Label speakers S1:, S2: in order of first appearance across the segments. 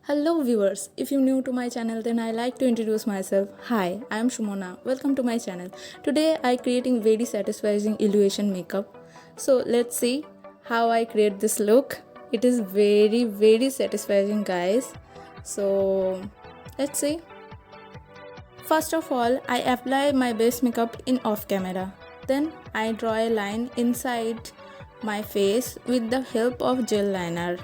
S1: Hello viewers, if you're new to my channel then I like to introduce myself. Hi, I am Shumona. Welcome to my channel. Today I creating very satisfying illusion makeup. So let's see how I create this look. It is very satisfying guys. So let's see. First of all, I apply my base makeup in off camera. Then I draw a line inside my face with the help of gel liner.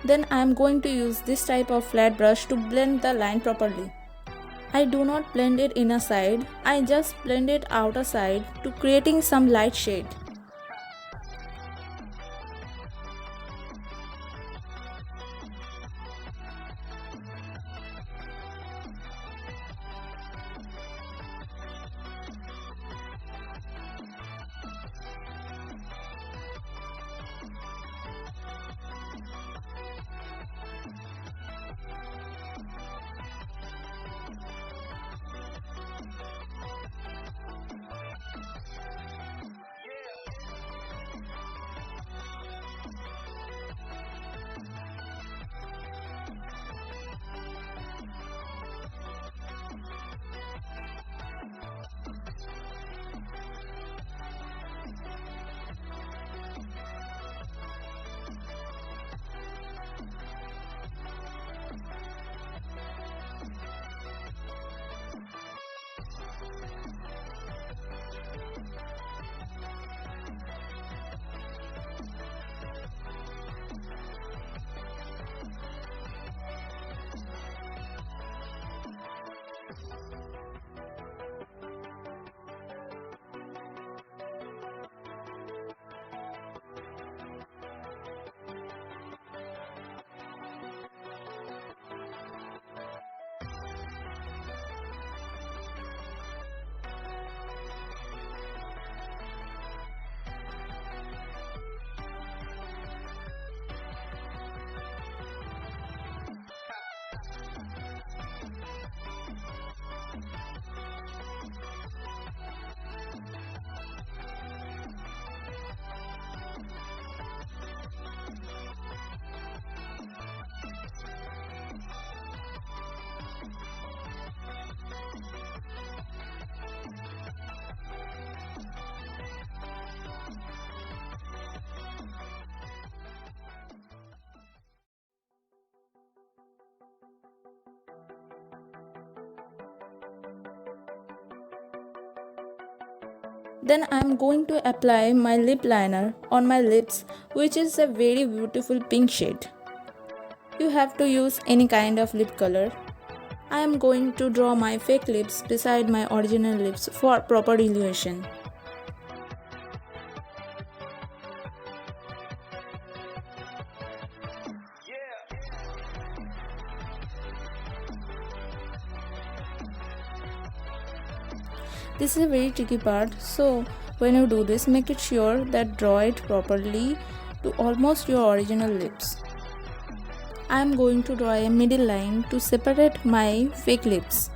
S1: Then I am going to use this type of flat brush to blend the line properly. I do not blend it inner side, I just blend it outer side to creating some light shade. Then I am going to apply my lip liner on my lips, which is a very beautiful pink shade. You have to use any kind of lip color. I am going to draw my fake lips beside my original lips for proper illusion. This is a very tricky part, so when you do this, make it sure that draw it properly to almost your original lips. I am going to draw a middle line to separate my fake lips.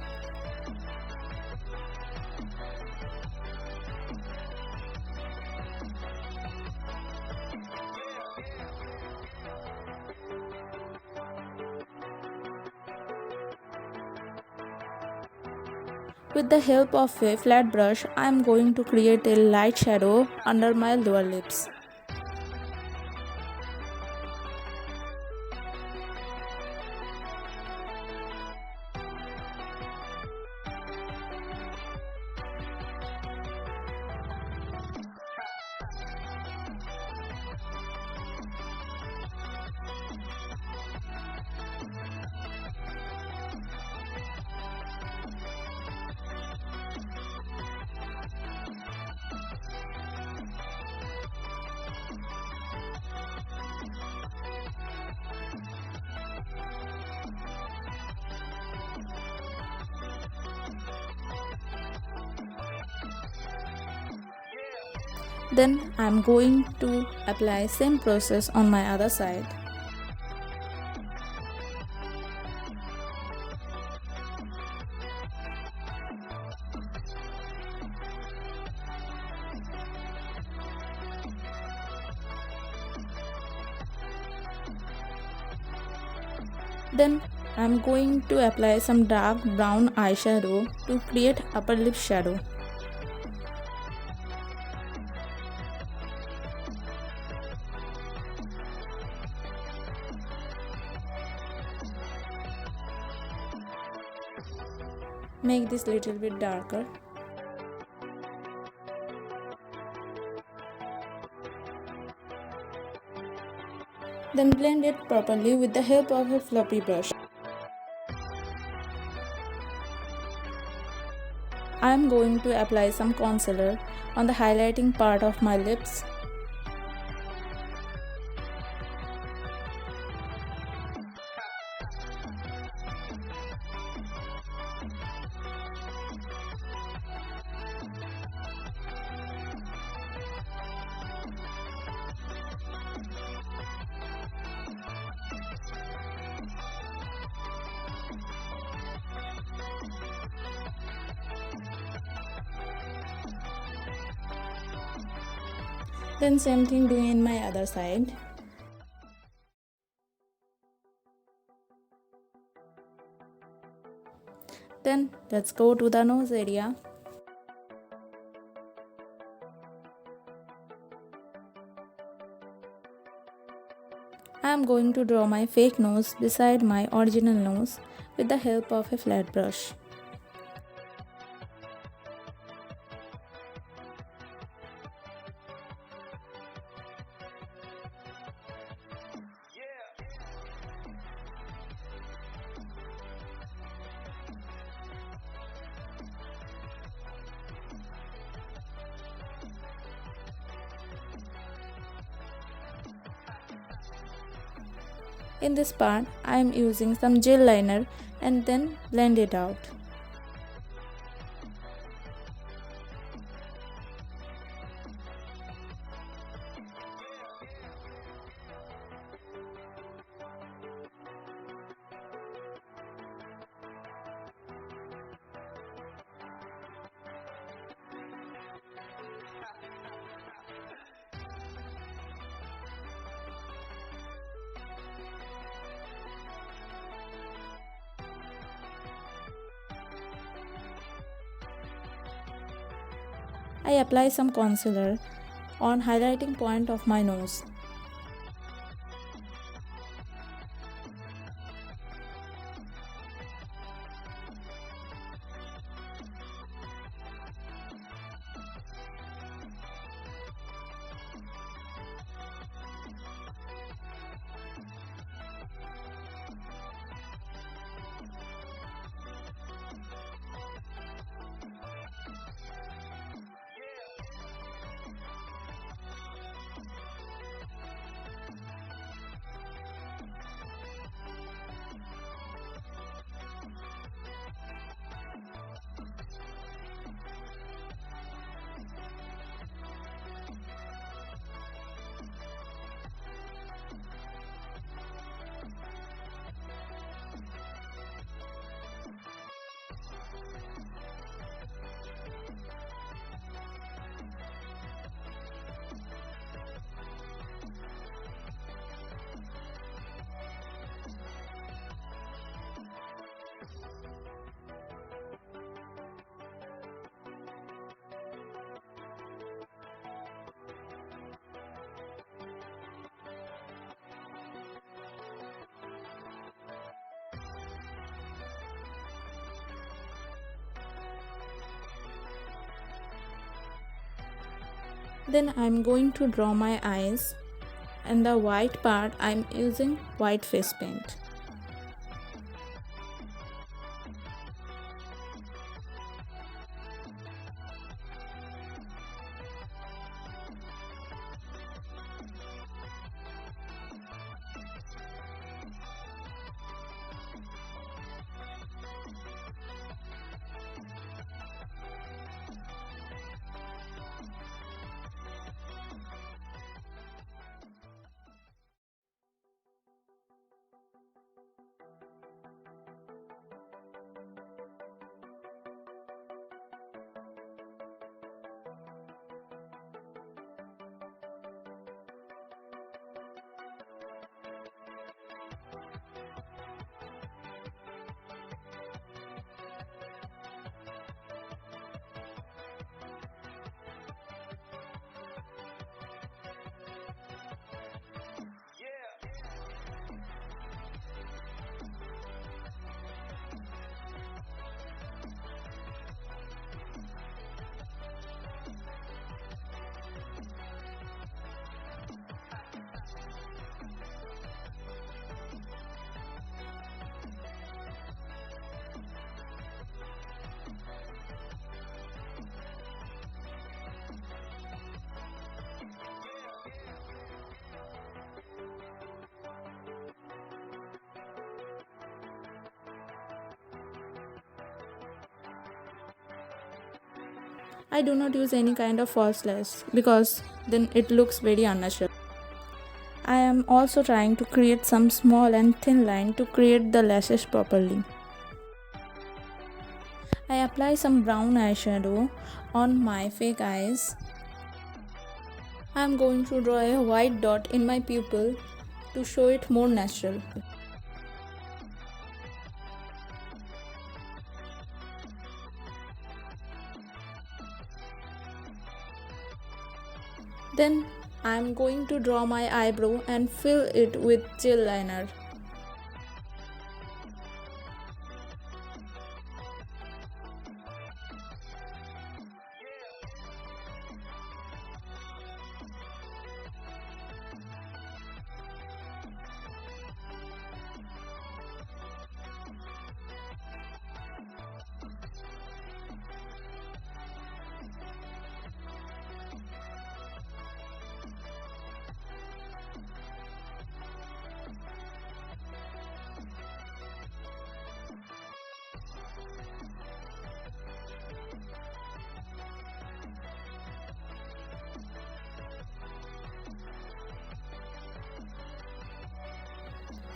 S1: With the help of a flat brush, I am going to create a light shadow under my lower lips. Then I'm going to apply same process on my other side. Then I'm going to apply some dark brown eyeshadow to create upper lip shadow. Make this little bit darker. Then blend it properly with the help of a fluffy brush. I am going to apply some concealer on the highlighting part of my lips. Then same thing doing in my other side. Then let's go to the nose area. I am going to draw my fake nose beside my original nose with the help of a flat brush. In this part, I am using some gel liner and then blend it out. I apply some concealer on highlighting point of my nose. Then I'm going to draw my eyes, and the white part I'm using white face paint. I do not use any kind of false lash because then it looks very unnatural. I am also trying to create some small and thin line to create the lashes properly. I apply some brown eyeshadow on my fake eyes. I am going to draw a white dot in my pupil to show it more natural. Then I am going to draw my eyebrow and fill it with gel liner.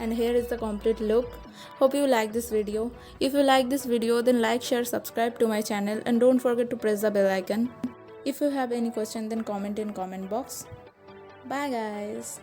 S1: And here is the complete look. Hope you like this video. If you like this video, then like, share, subscribe to my channel, and don't forget to press the bell icon. If you have any question, then comment in comment box. Bye guys.